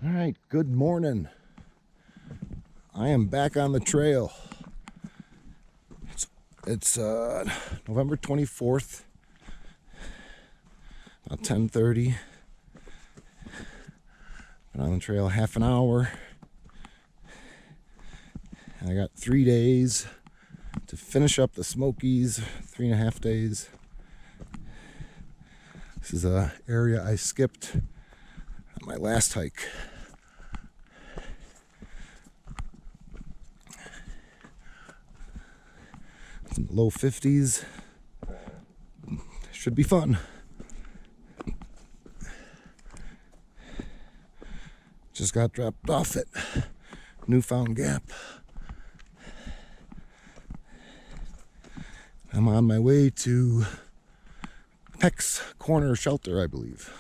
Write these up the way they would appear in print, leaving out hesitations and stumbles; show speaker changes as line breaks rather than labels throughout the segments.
All right, good morning. I am back on the trail. It's November 24th, about 10:30. Been on the trail half an hour. I got 3 days to finish up the Smokies, 3.5 days. This is an area I skipped on my last hike. It's in the low 50s. Should be fun. Just got dropped off at Newfound Gap. I'm on my way to Peck's Corner Shelter, I believe.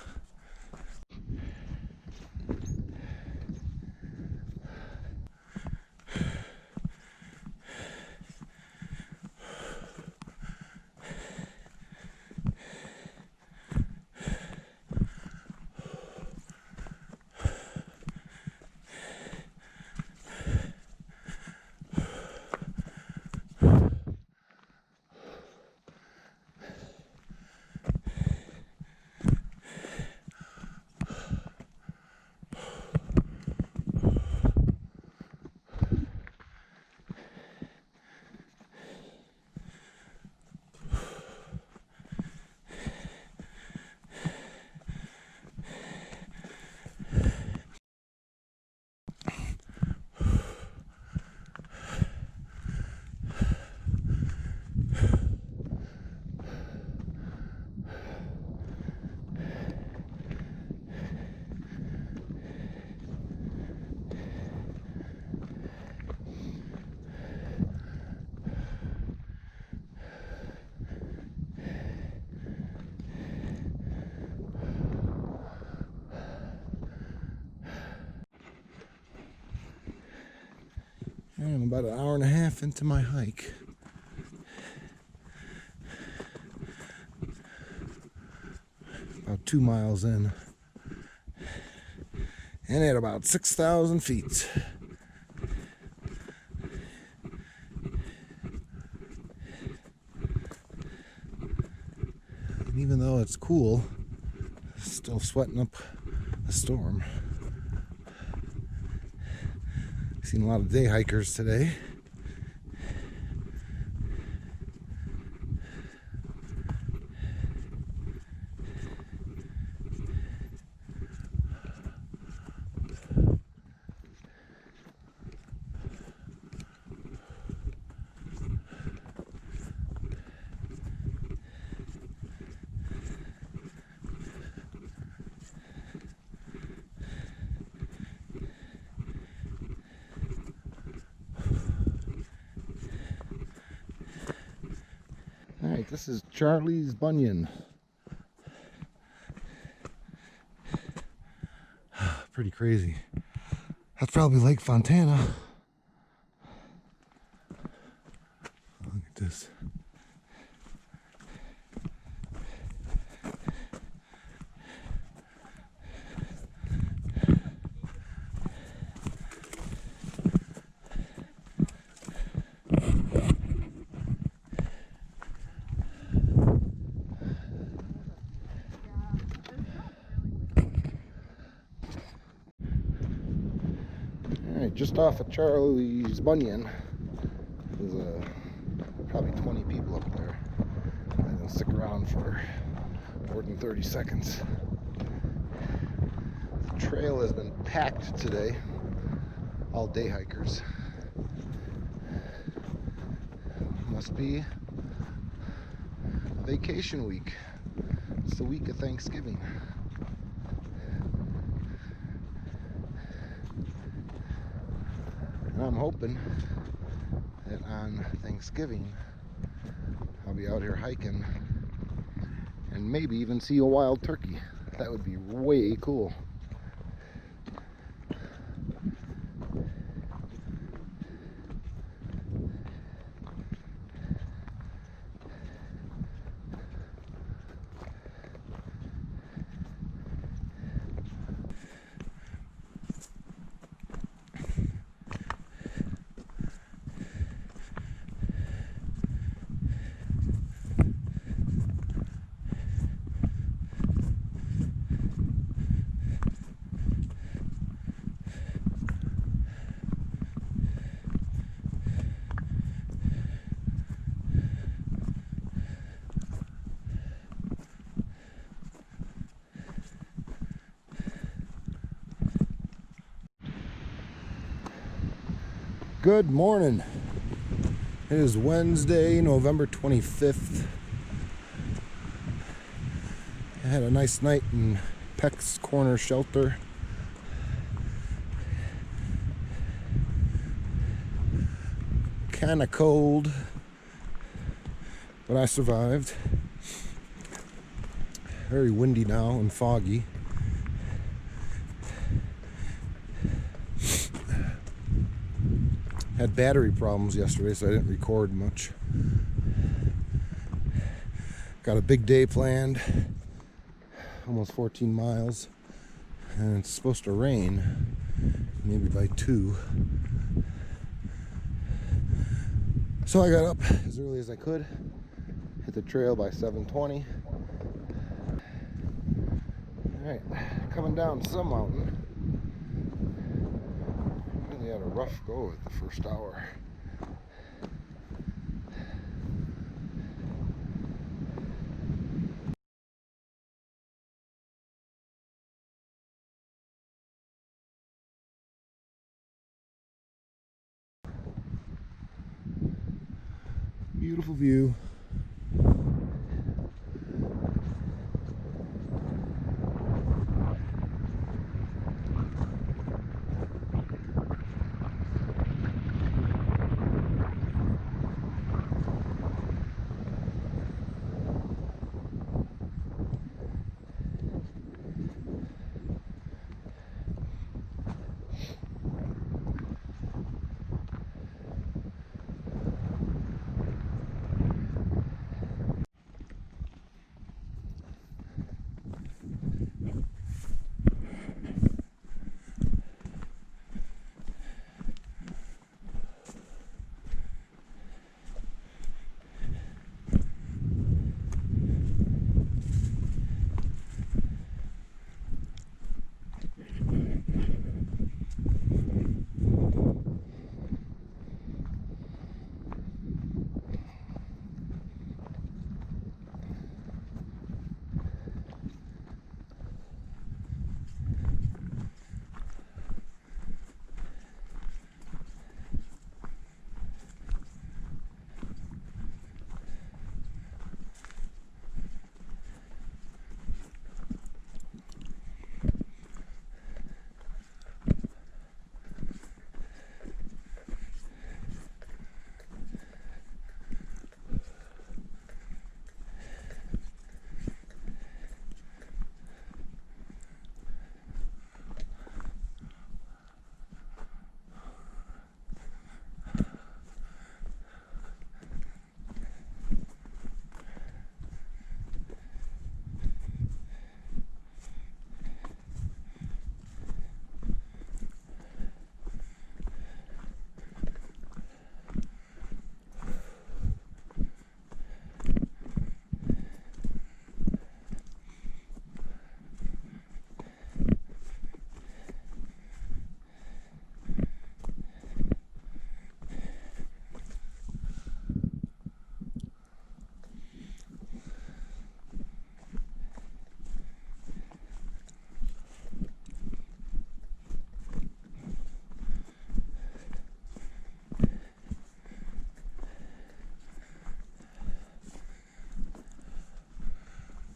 I'm about an hour and a half into my hike. About 2 miles in. And at about 6,000 feet. And even though it's cool, it's still sweating up a storm. Seen a lot of day hikers today. All right, this is Charlie's Bunyan. Pretty crazy. That's probably Lake Fontana. Look at this. Alright, just off of Charlie's Bunyan. There's probably 20 people up there. I didn't stick around for more than 30 seconds. The trail has been packed today. All day hikers. Must be vacation week. It's the week of Thanksgiving. And I'm hoping that on Thanksgiving I'll be out here hiking and maybe even see a wild turkey. That would be way cool. Good morning. It is Wednesday, November 25th. I had a nice night in Peck's Corner Shelter. Kinda cold, but I survived. Very windy now and foggy. Had battery problems yesterday, so I didn't record much. Got a big day planned, almost 14 miles, and it's supposed to rain maybe by 2. So I got up as early as I could, hit the trail by 7:20. Alright, coming down some mountain. Really had a rough go at the first hour. Beautiful view.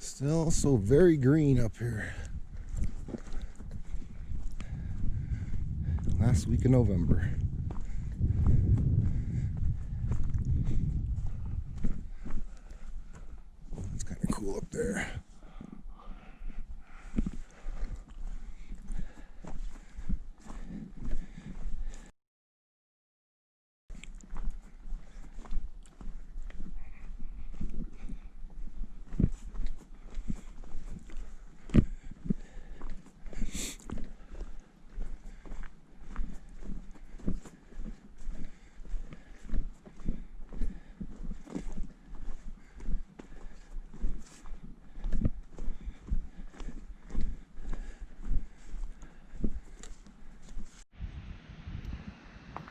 Still so very green up here. Last week of November. It's kind of cool up there.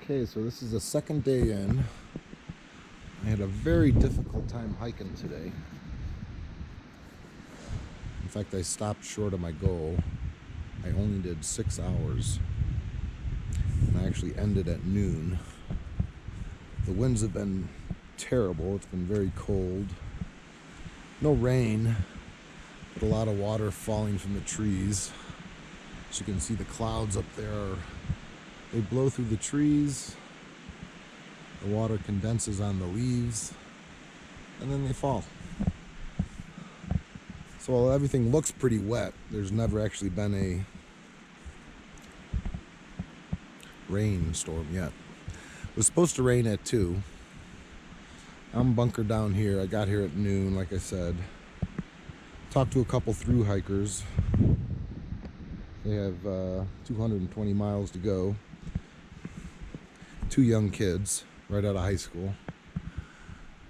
Okay, so this is the second day in. I had a very difficult time hiking today. In fact, I stopped short of my goal. I only did 6 hours. And I actually ended at noon. The winds have been terrible. It's been very cold. No rain, but a lot of water falling from the trees. As you can see, the clouds up there, they blow through the trees. The water condenses on the leaves, and then they fall. So while everything looks pretty wet, there's never actually been a rainstorm yet. It was supposed to rain at 2. I'm bunkered down here. I got here at noon, like I said. Talked to a couple through hikers. They have 220 miles to go. 2 young kids right out of high school.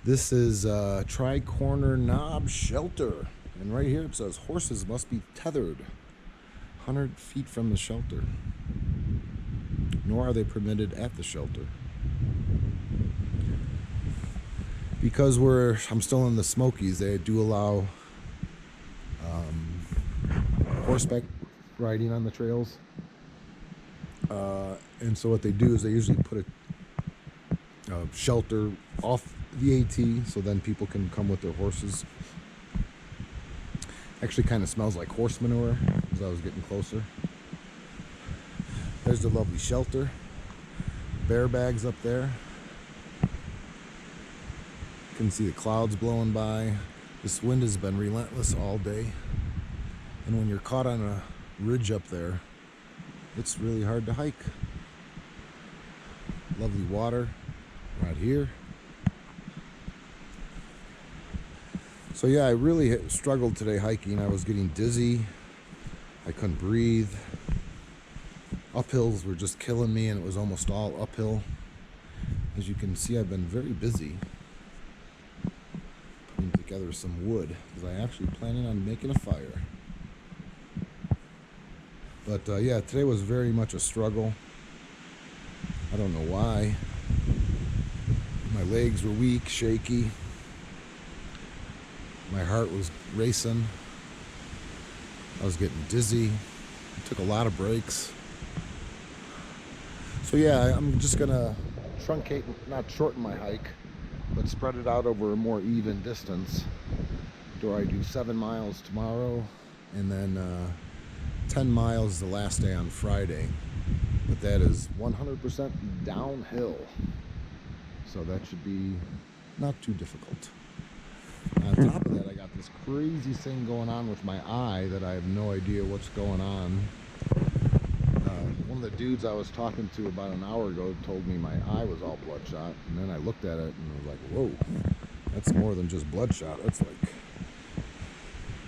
This is Tri-Corner Knob Shelter. And right here it says horses must be tethered 100 feet from the shelter. Nor are they permitted at the shelter. Because I'm still in the Smokies, they do allow horseback riding on the trails. And so what they do is they usually put a shelter off the AT so then people can come with their horses. Actually kind of smells like horse manure as I was getting closer. There's the lovely shelter. Bear bags up there. You can see the clouds blowing by. This wind has been relentless all day. And when you're caught on a ridge up there, it's really hard to hike. Lovely water right here. So yeah, I really struggled today hiking. I was getting dizzy. I couldn't breathe. Uphills were just killing me, and it was almost all uphill. As you can see, I've been very busy putting together some wood because I'm actually planning on making a fire. But yeah, today was very much a struggle. I don't know why. My legs were weak, shaky. My heart was racing. I was getting dizzy. I took a lot of breaks. So yeah, I'm just gonna truncate, not shorten my hike, but spread it out over a more even distance. Do I do 7 miles tomorrow, and then 10 miles the last day on Friday. But that is 100% downhill. So that should be not too difficult. On top of that, I got this crazy thing going on with my eye that I have no idea what's going on. One of the dudes I was talking to about an hour ago told me my eye was all bloodshot, and then I looked at it and I was like, whoa, that's more than just bloodshot. That's like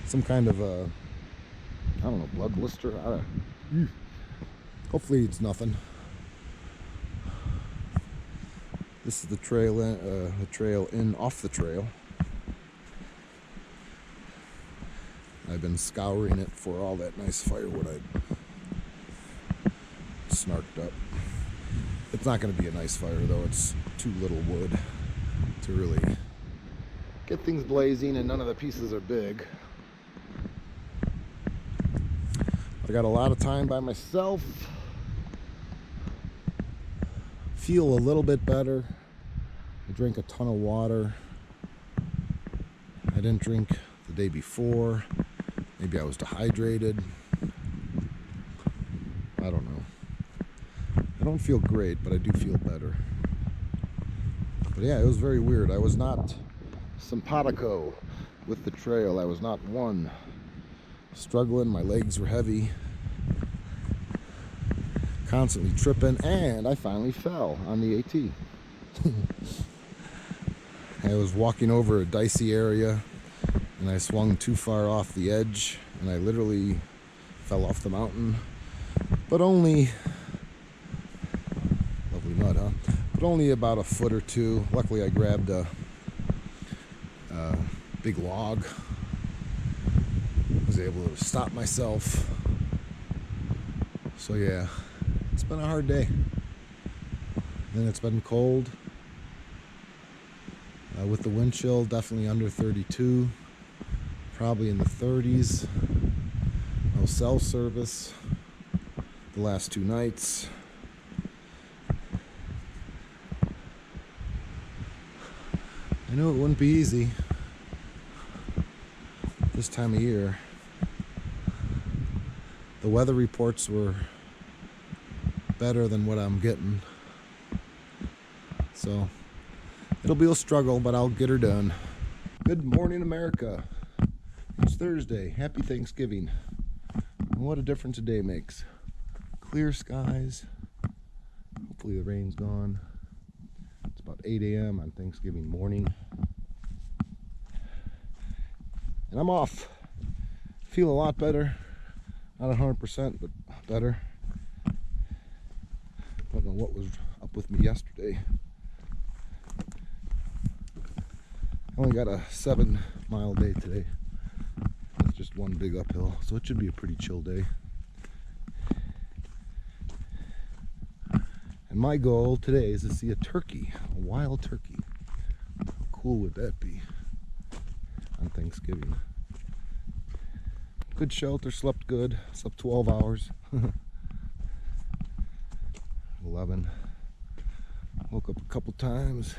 some kind of a, I don't know, blood blister. Hopefully it's nothing. This is the trail in off the trail. I've been scouring it for all that nice firewood I snarked up. It's not going to be a nice fire though. It's too little wood to really get things blazing, and none of the pieces are big. I got a lot of time by myself. Feel a little bit better. I drank a ton of water. I didn't drink the day before. Maybe I was dehydrated. I don't know. I don't feel great, but I do feel better. But yeah, it was very weird. I was not simpatico with the trail. I was not one. Struggling, my legs were heavy. Constantly tripping, and I finally fell on the AT. I was walking over a dicey area, and I swung too far off the edge, and I literally fell off the mountain. But only, lovely mud, huh? But only about a foot or two. Luckily, I grabbed a big log. Was able to stop myself. So yeah, it's been a hard day. Then it's been cold. With the wind chill, definitely under 32, probably in the 30s. No cell service the last 2 nights. I knew it wouldn't be easy this time of year. The weather reports were better than what I'm getting. So it'll be a struggle, but I'll get her done. Good morning, America. It's Thursday. Happy Thanksgiving. And what a difference a day makes. Clear skies. Hopefully the rain's gone. It's about 8 a.m. on Thanksgiving morning. And I'm off. Feel a lot better. Not 100%, but better. Don't know what was up with me yesterday. I only got a 7-mile day today. That's just one big uphill, so it should be a pretty chill day. And my goal today is to see a turkey, a wild turkey. How cool would that be on Thanksgiving? Good shelter, slept good, slept 12 hours. 11. Woke up a couple times.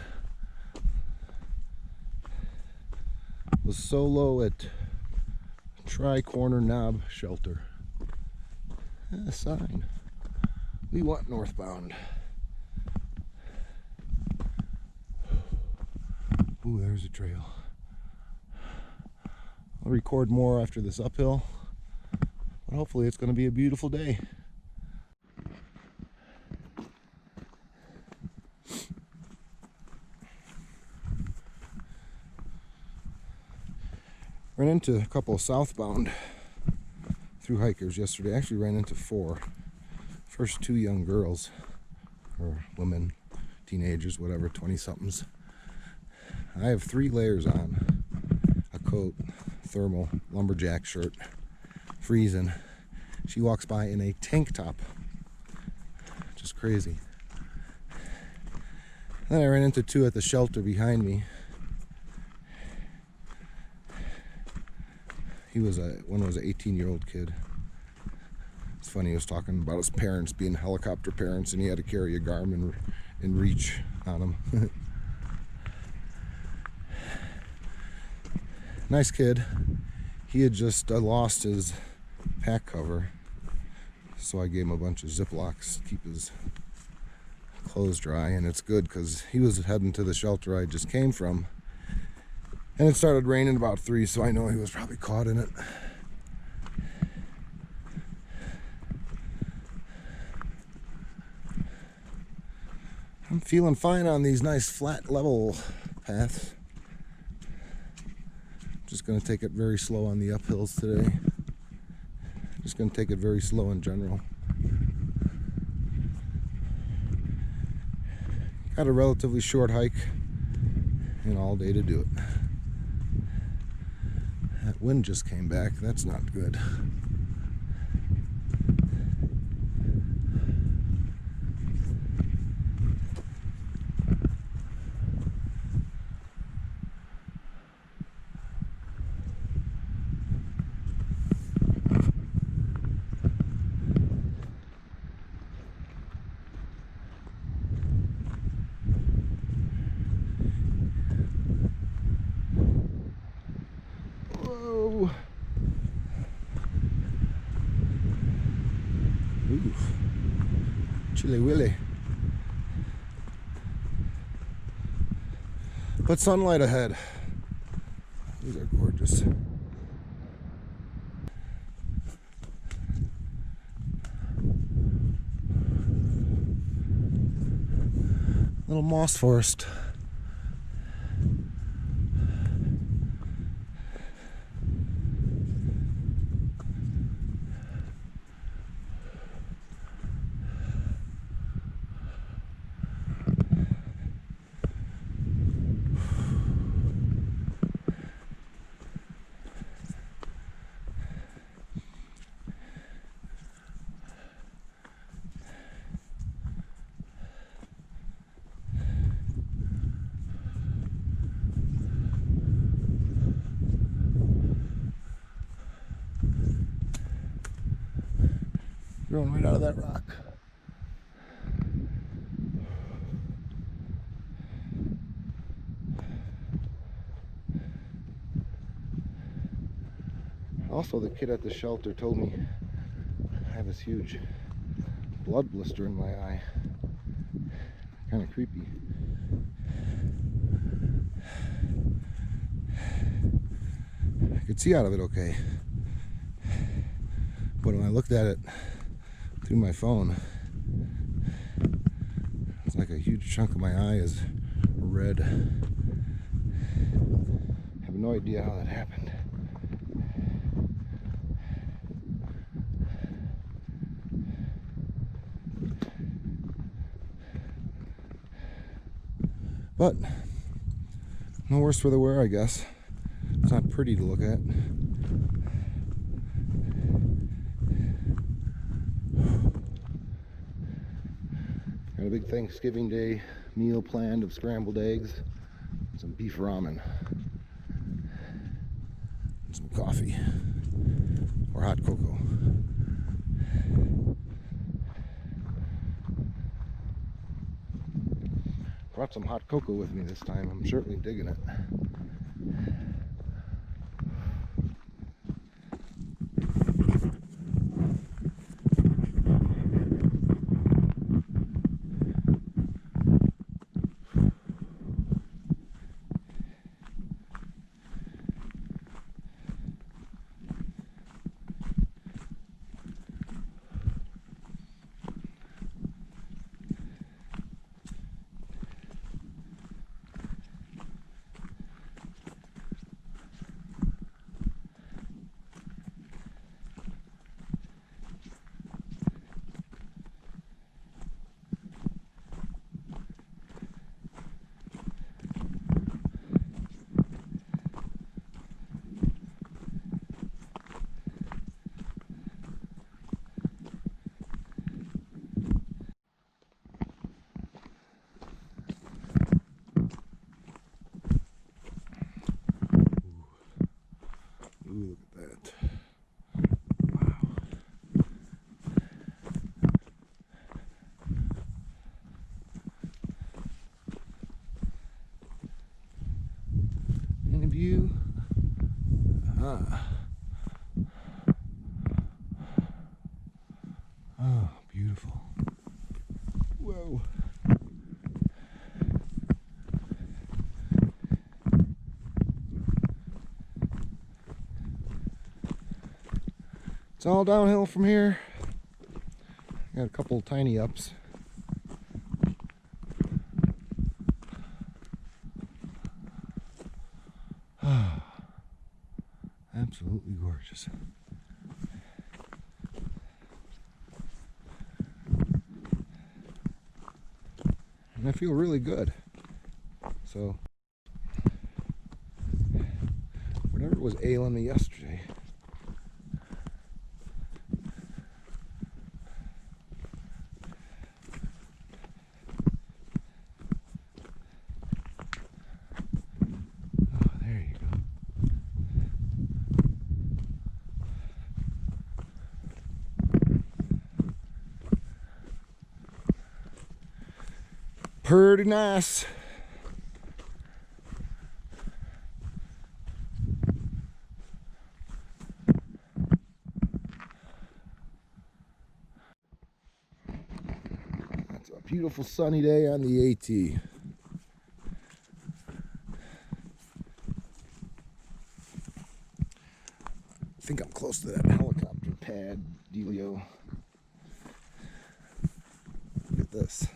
Was solo at Tri-Corner Knob Shelter. A sign. We want northbound. Ooh, there's a trail. I'll record more after this uphill, but hopefully it's going to be a beautiful day. Ran into a couple of southbound through hikers yesterday. Actually ran into 4. First 2 young girls, or women, teenagers, whatever, 20-somethings. I have 3 layers on, a coat, thermal, lumberjack shirt, freezing. She walks by in a tank top, just crazy. Then I ran into 2 at the shelter behind me. One was an 18-year-old kid. It's funny, he was talking about his parents being helicopter parents, and he had to carry a Garmin in reach on him. Nice kid. He had just lost his pack cover, so I gave him a bunch of Ziplocs to keep his clothes dry, and it's good because he was heading to the shelter I just came from. And it started raining about 3, so I know he was probably caught in it. I'm feeling fine on these nice flat level paths. Just going to take it very slow on the uphills today. Just going to take it very slow in general. Got a relatively short hike and all day to do it. That wind just came back. That's not good. Whoa. Ooh. Chilly willy. But sunlight ahead. These are gorgeous. Little moss forest. Growing right out of that rock. Also, the kid at the shelter told me I have this huge blood blister in my eye. Kind of creepy. I could see out of it okay, but when I looked at it through my phone, it's like a huge chunk of my eye is red. I have no idea how that happened. But no worse for the wear, I guess. It's not pretty to look at. Got a big Thanksgiving Day meal planned of scrambled eggs, some beef ramen, and some coffee or hot cocoa. Brought some hot cocoa with me this time. I'm certainly digging it. Ooh, look at that. Wow. Any view? Oh, beautiful. Whoa. It's all downhill from here. Got a couple tiny ups. Absolutely gorgeous. And I feel really good. So, whatever was ailing me yesterday, pretty nice. That's a beautiful sunny day on the AT. I think I'm close to that helicopter pad dealio. Look at this.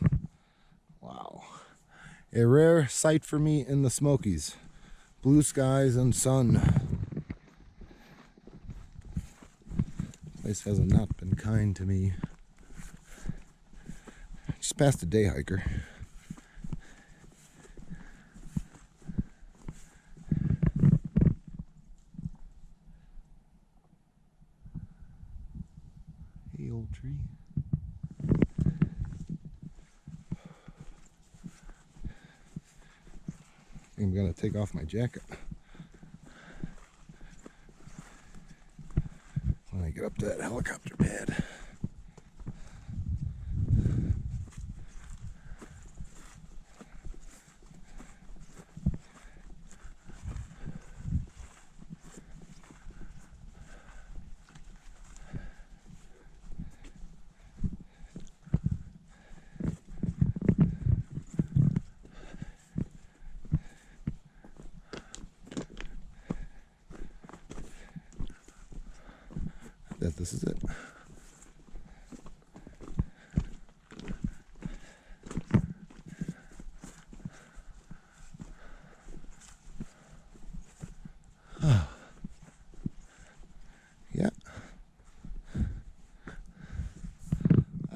Wow. A rare sight for me in the Smokies. Blue skies and sun. This place has not been kind to me. Just passed a day hiker. Hey, old tree. I'm gonna take off my jacket when I get up to that helicopter pad. this is it. Yeah.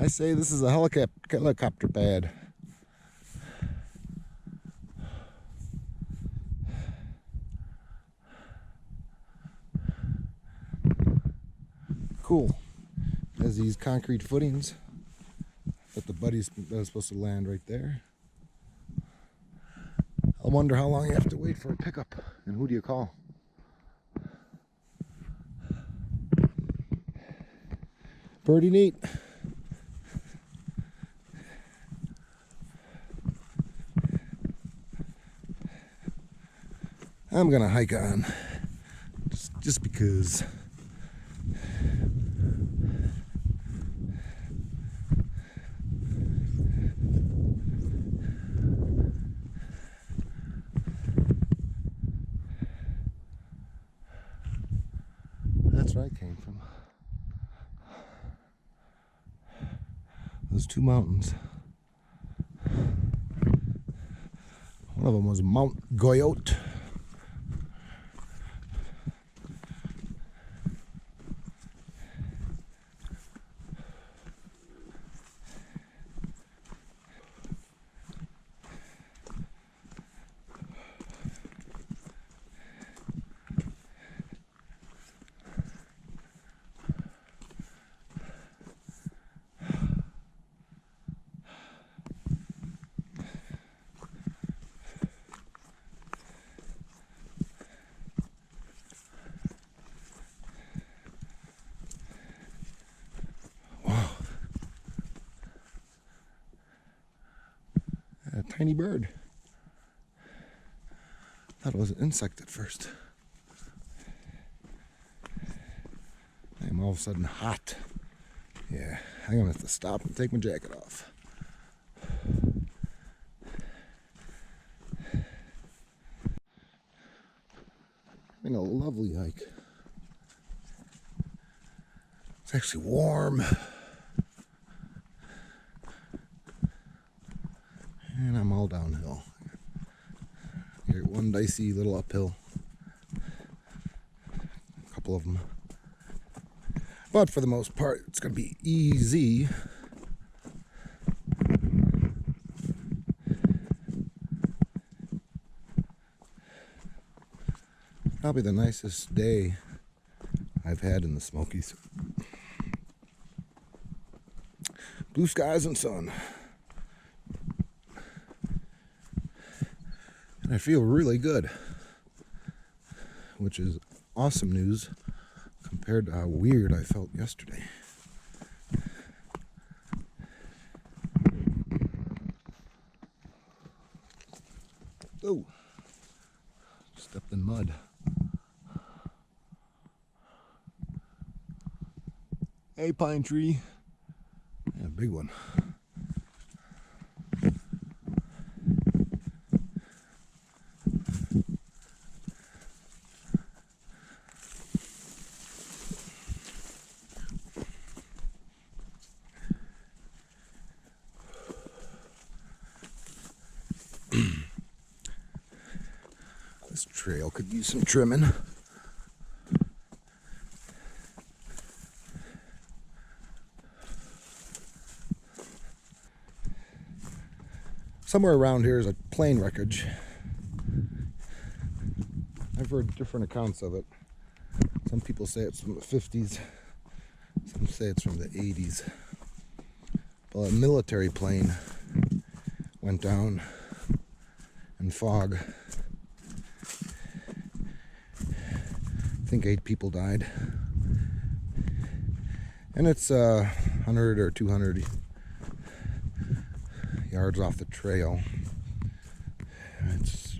I say this is a helicopter pad. Cool. Has these concrete footings, but the buddy's supposed to land right there. I wonder how long you have to wait for a pickup, and who do you call? Pretty neat. I'm gonna hike on, just because. That's where I came from. Those two mountains. One of them was Mount Goyote. A tiny bird. Thought it was an insect at first. I'm all of a sudden hot. Yeah, I'm gonna have to stop and take my jacket off. Having a lovely hike. It's actually warm. And I'm all downhill. Here, one dicey little uphill. A couple of them. But for the most part, it's going to be easy. Probably the nicest day I've had in the Smokies. Blue skies and sun. I feel really good, which is awesome news compared to how weird I felt yesterday. Oh, stepped in mud. Hey, pine tree. Yeah, big one. This trail could use some trimming. Somewhere around here is a plane wreckage. I've heard different accounts of it. Some people say it's from the 50s. Some say it's from the 80s. Well, a military plane went down in fog. I think 8 people died. And it's 100 or 200 yards off the trail. It's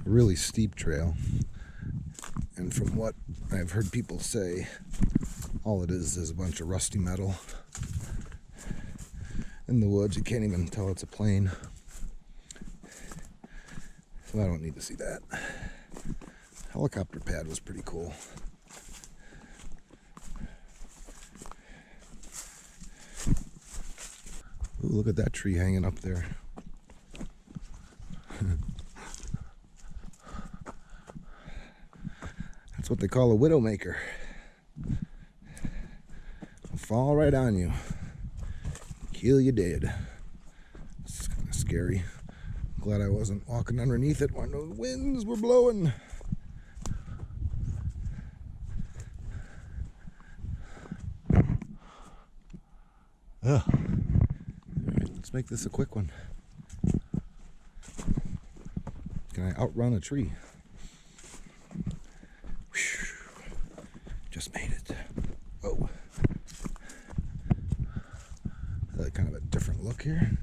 a really steep trail. And from what I've heard people say, all it is a bunch of rusty metal in the woods. You can't even tell it's a plane. So I don't need to see that. Helicopter pad was pretty cool. Ooh, look at that tree hanging up there. That's what they call a widowmaker. It'll fall right on you. Kill you dead. It's kind of scary. I'm glad I wasn't walking underneath it when those winds were blowing. Ugh. All right, let's make this a quick one. Can I outrun a tree? Whew. Just made it. Whoa. I like kind of a different look here.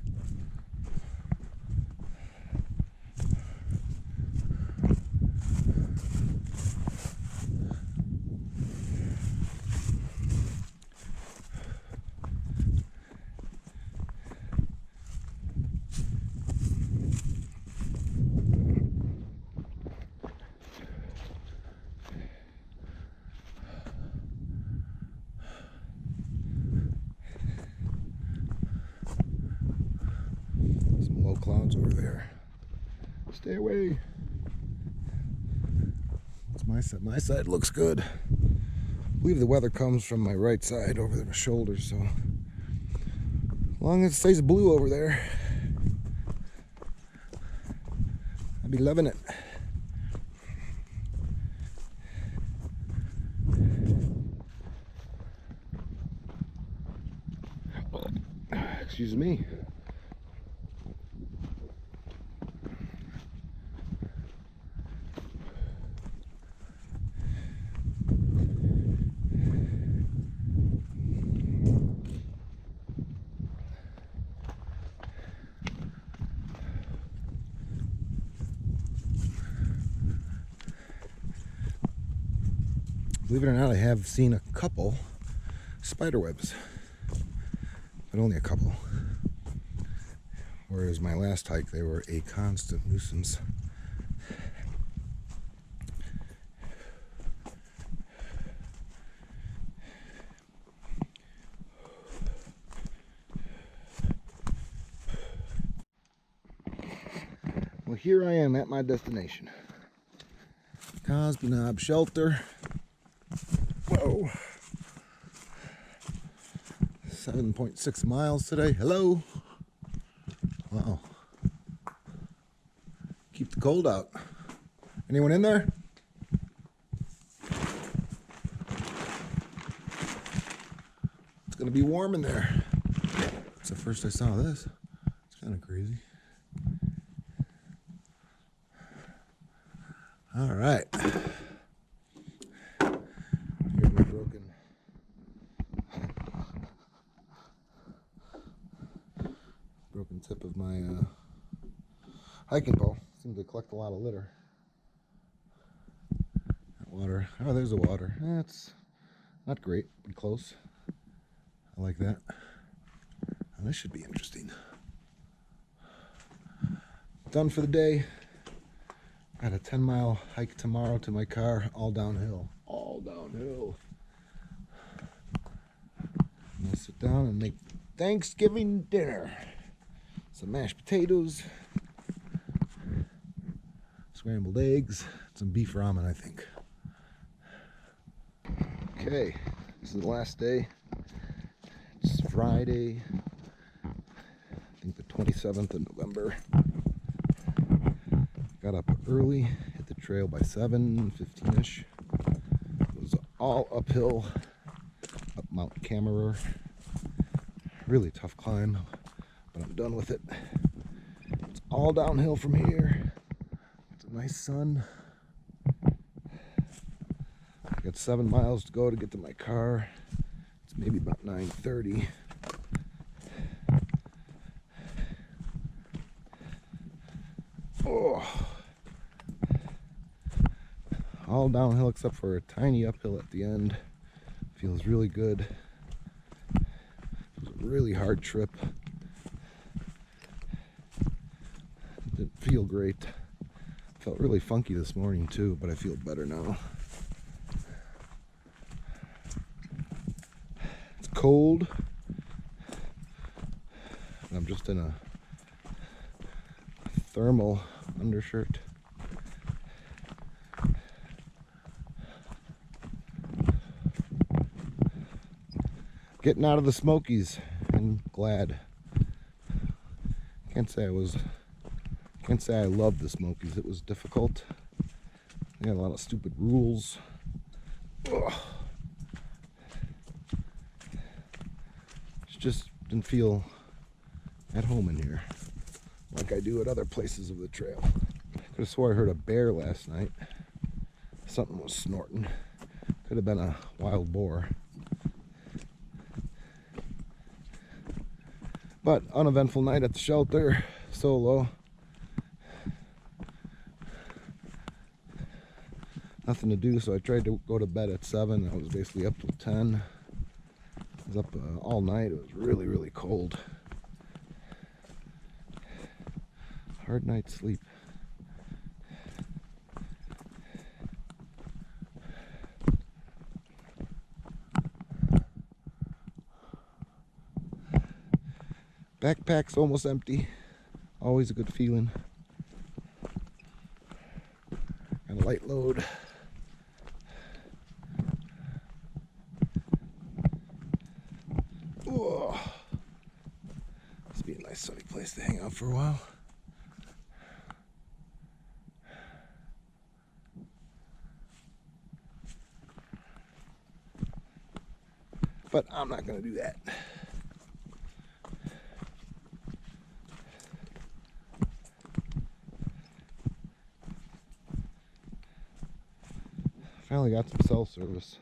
Low clouds over there. Stay away. That's my side. My side looks good. I believe the weather comes from my right side over my shoulders, so as long as it stays blue over there, I'll be loving it. Excuse me. Believe it or not, I have seen a couple spider webs, but only a couple. Whereas my last hike, they were a constant nuisance. Well, here I am at my destination. Cosby Knob Shelter. Whoa. 7.6 miles today. Hello. Wow. Keep the cold out. Anyone in there? It's gonna be warm in there. It's the first I saw this. It's kind of crazy. All right. Here's my broken tip of my hiking pole. Seems to collect a lot of litter. That water. Oh, there's the water. That's not great, but close. I like that. And this should be interesting. Done for the day. Got a 10-mile hike tomorrow to my car, all downhill. All downhill. I'm gonna sit down and make Thanksgiving dinner. Some mashed potatoes, scrambled eggs, some beef ramen, I think. Okay, this is the last day. It's Friday, I think the 27th of November. Got up early, hit the trail by 7:15ish. It was all uphill, up Mount Camerer. Really tough climb, but I'm done with it. It's all downhill from here. It's a nice sun. I got 7 miles to go to get to my car. It's maybe about 9:30. Oh. All downhill except for a tiny uphill at the end. Feels really good. It was a really hard trip. Didn't feel great. Felt really funky this morning too, but I feel better now. It's cold. And I'm just in a thermal undershirt. Getting out of the Smokies, and glad. Can't say I loved the Smokies. It was difficult. They had a lot of stupid rules. Ugh. Just didn't feel at home in here like I do at other places of the trail. Could have swore I heard a bear last night. Something was snorting. Could have been a wild boar. But uneventful night at the shelter, solo. Nothing to do, so I tried to go to bed at 7. I was basically up till 10. I was up all night. It was really, really cold. Hard night's sleep. Backpack's almost empty. Always a good feeling. Got a light load. Whoa. This be a nice sunny place to hang out for a while. But I'm not going to do that. Finally got some cell service.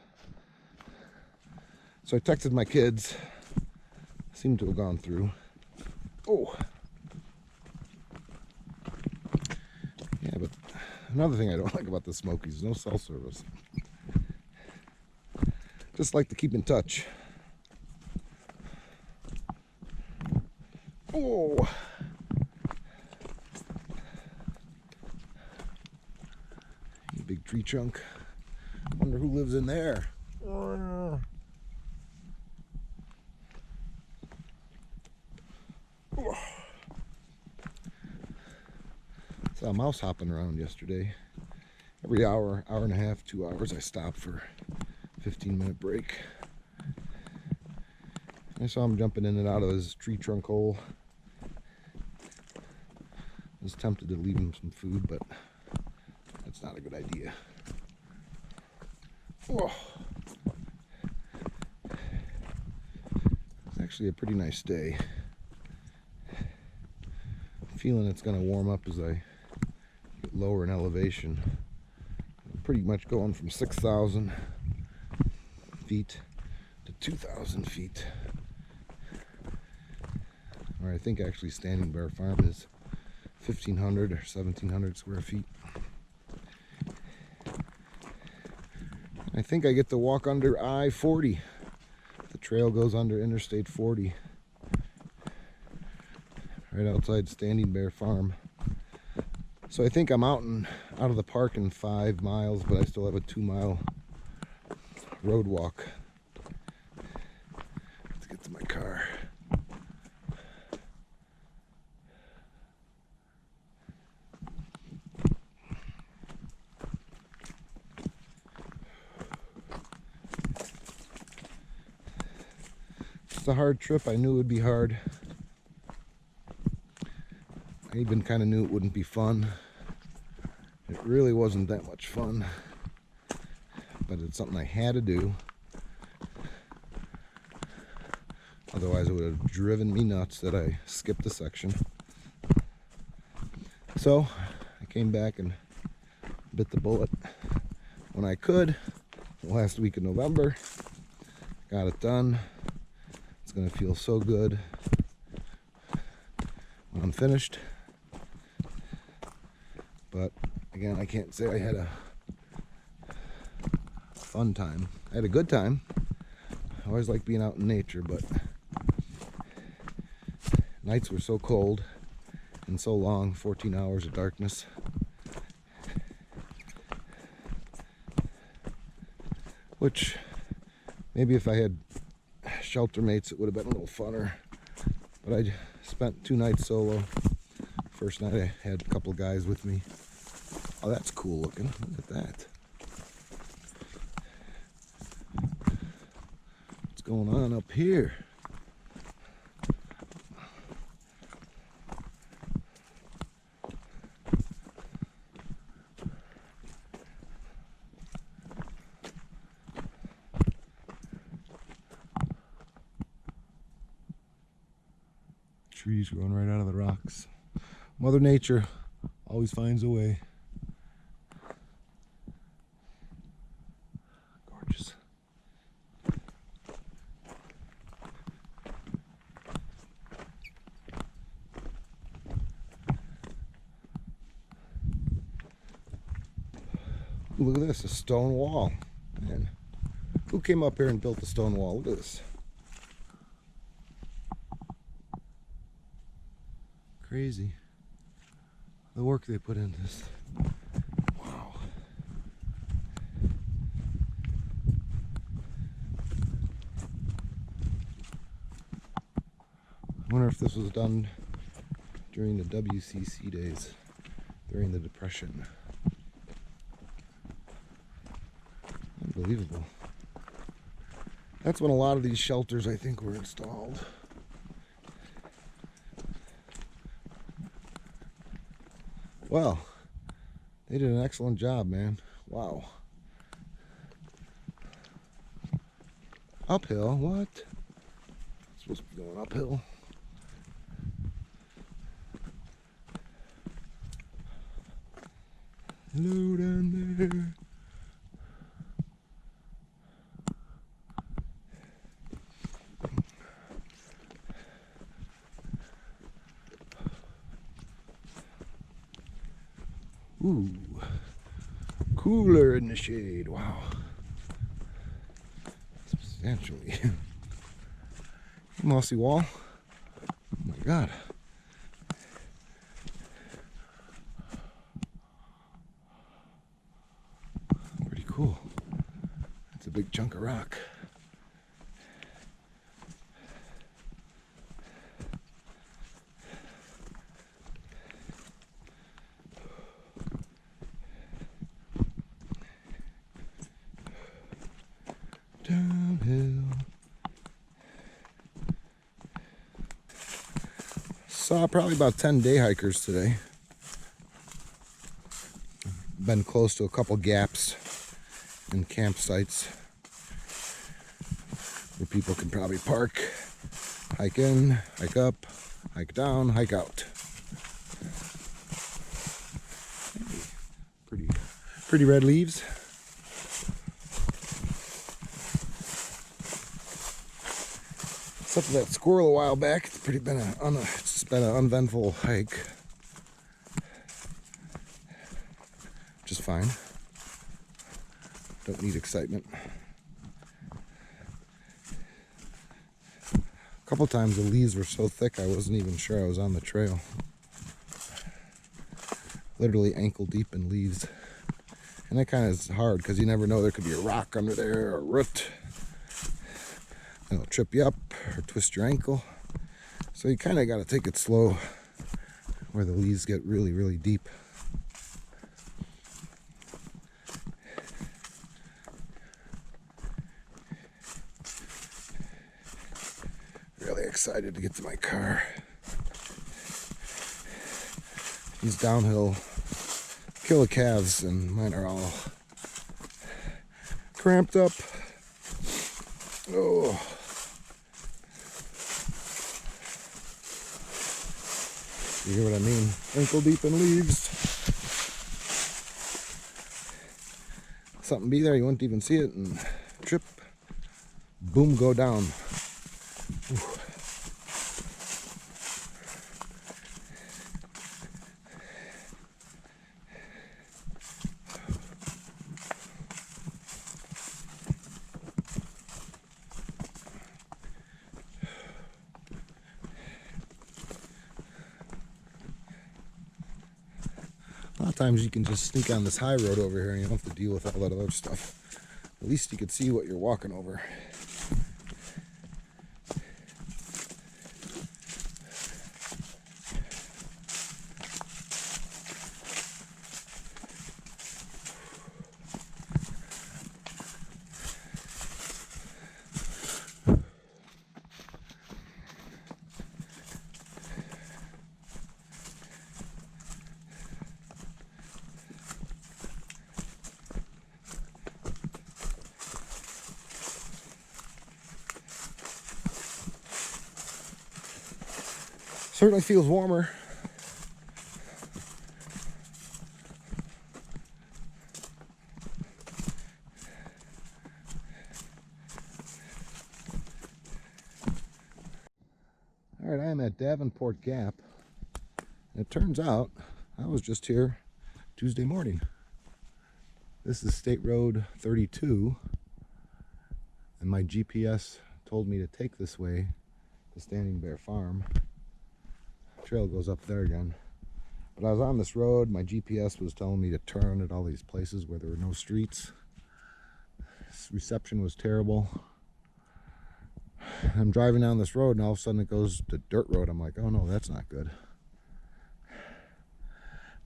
So I texted my kids. Seemed to have gone through. Oh. Yeah, but another thing I don't like about the Smokies is no cell service. Just like to keep in touch. Oh. You big tree chunk. Wonder who lives in there. Saw a mouse hopping around yesterday. Every hour, hour and a half, 2 hours, I stop for a 15-minute break. I saw him jumping in and out of his tree trunk hole. I was tempted to leave him some food, but that's not a good idea. Whoa. It's actually a pretty nice day. I'm feeling it's going to warm up as I get lower in elevation. I'm pretty much going from 6,000 feet to 2,000 feet. Or I think actually Standing Bear Farm is 1,500 or 1,700 square feet. I think I get to walk under I-40. The trail goes under Interstate 40. Right outside Standing Bear Farm. So I think I'm out of the park in 5 miles, but I still have a 2-mile road walk. Let's get to my car. A hard trip. I knew it would be hard. I even kind of knew it wouldn't be fun. It really wasn't that much fun, but it's something I had to do. Otherwise it would have driven me nuts that I skipped a section. So I came back and bit the bullet when I could. Last week in November, got it done. It's going to feel so good when I'm finished. But again, I can't say I had a fun time. I had a good time. I always like being out in nature, but nights were so cold and so long, 14 hours of darkness. Which maybe if I had shelter mates, it would have been a little funner. But I spent 2 nights solo. First night I had a couple guys with me. Oh, that's cool looking. Look at that. What's going on up here? Trees growing right out of the rocks. Mother Nature always finds a way. Gorgeous. Ooh, look at this, a stone wall. Man, who came up here and built the stone wall? Look at this. Crazy. The work they put into this. Wow. I wonder if this was done during the WCC days, during the Depression. Unbelievable. That's when a lot of these shelters, I think, were installed. Well, they did an excellent job, man. Wow. Uphill? What? It's supposed to be going uphill. Hello down there. Ooh, cooler in the shade. Wow, substantially. Mossy wall. Oh my God. Pretty cool. That's a big chunk of rock. Downhill. Saw probably about 10 day hikers today. Been close to a couple gaps and campsites where people can probably park, hike in, hike up, hike down, hike out. Pretty red leaves. Except for that squirrel a while back, it's been an uneventful hike. Just fine. Don't need excitement. A couple times the leaves were so thick I wasn't even sure I was on the trail. Literally ankle deep in leaves. And that kind of is hard because you never know, there could be a rock under there or a root. It'll trip you up or twist your ankle. So you kind of got to take it slow where the leaves get really, really deep. Really excited to get to my car. These downhill killer calves and mine are all cramped up. Oh. You hear what I mean? Ankle deep in leaves. Something be there, you wouldn't even see it, and trip, boom, go down. Ooh. A lot of times you can just sneak on this high road over here and you don't have to deal with all that other stuff. At least you can see what you're walking over. Certainly feels warmer. All right, I am at Davenport Gap. And it turns out I was just here Tuesday morning. This is State Road 32, and my GPS told me to take this way to Standing Bear Farm. Trail goes up there again. But I was on this road, my GPS was telling me to turn at all these places where there were no streets. This reception was terrible. I'm driving down this road and all of a sudden it goes to dirt road. I'm like, oh no, that's not good.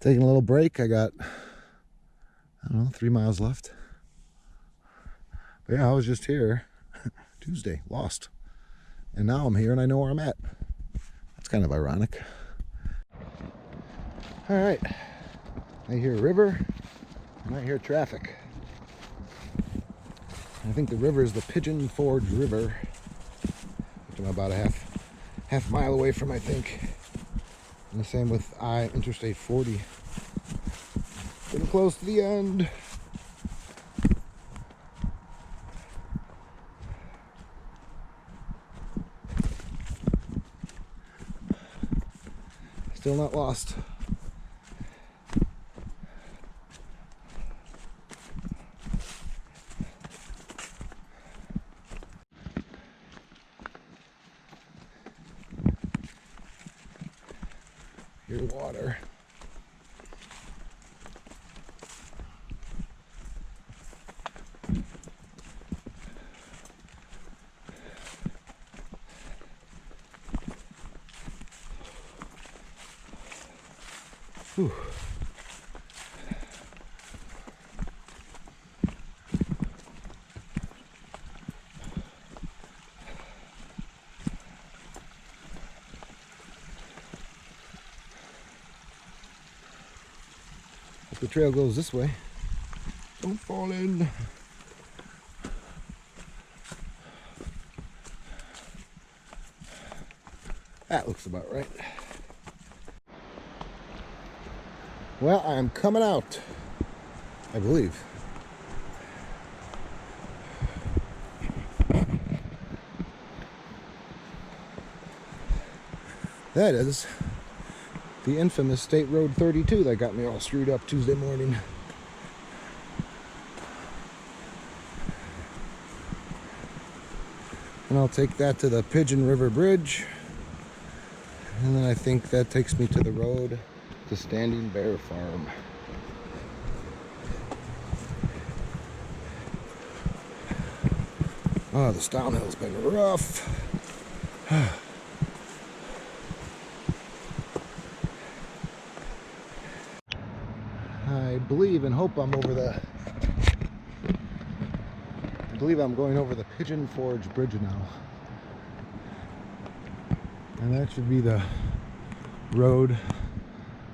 Taking a little break. I got, I don't know, 3 miles left. But yeah, I was just here Tuesday, lost. And now I'm here and I know where I'm at. That's kind of ironic. All right, I hear a river and I hear traffic. I think the river is the Pigeon Forge River, which I'm about a half mile away from, I think. And the same with Interstate 40. Getting close to the end. Still not lost. Here's water. Whew. If the trail goes this way, don't fall in. That looks about right. Well, I'm coming out, I believe. That is the infamous State Road 32 that got me all screwed up Tuesday morning. And I'll take that to the Pigeon River Bridge. And then I think that takes me to the road to Standing Bear Farm. Oh, this downhill's been rough. I believe and hope I'm over the... I believe I'm going over the Pigeon Forge Bridge now. And that should be the road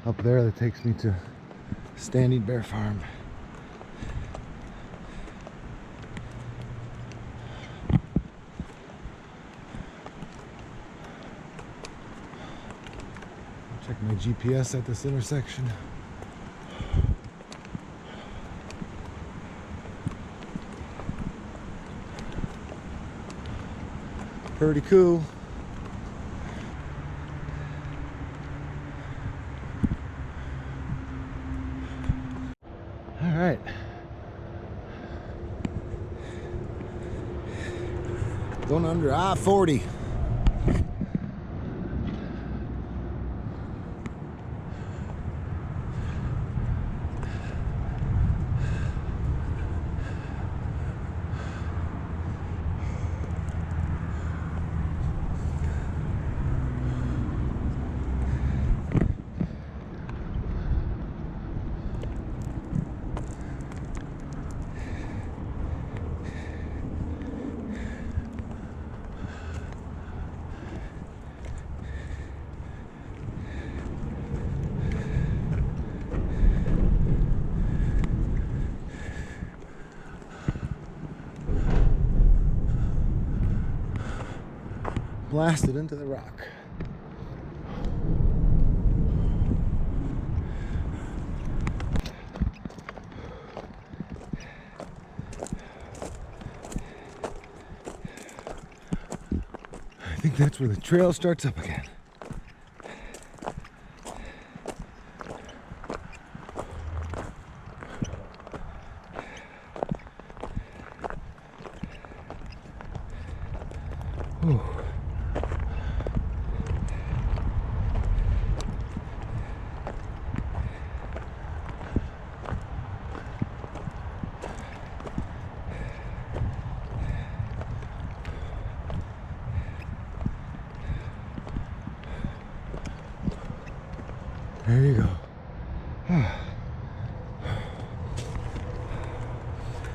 up there that takes me to Standing Bear Farm. Check my GPS at this intersection. Pretty cool. All right. Going under I-40. Blasted into the rock. That's where the trail starts up again. Whew. There you go.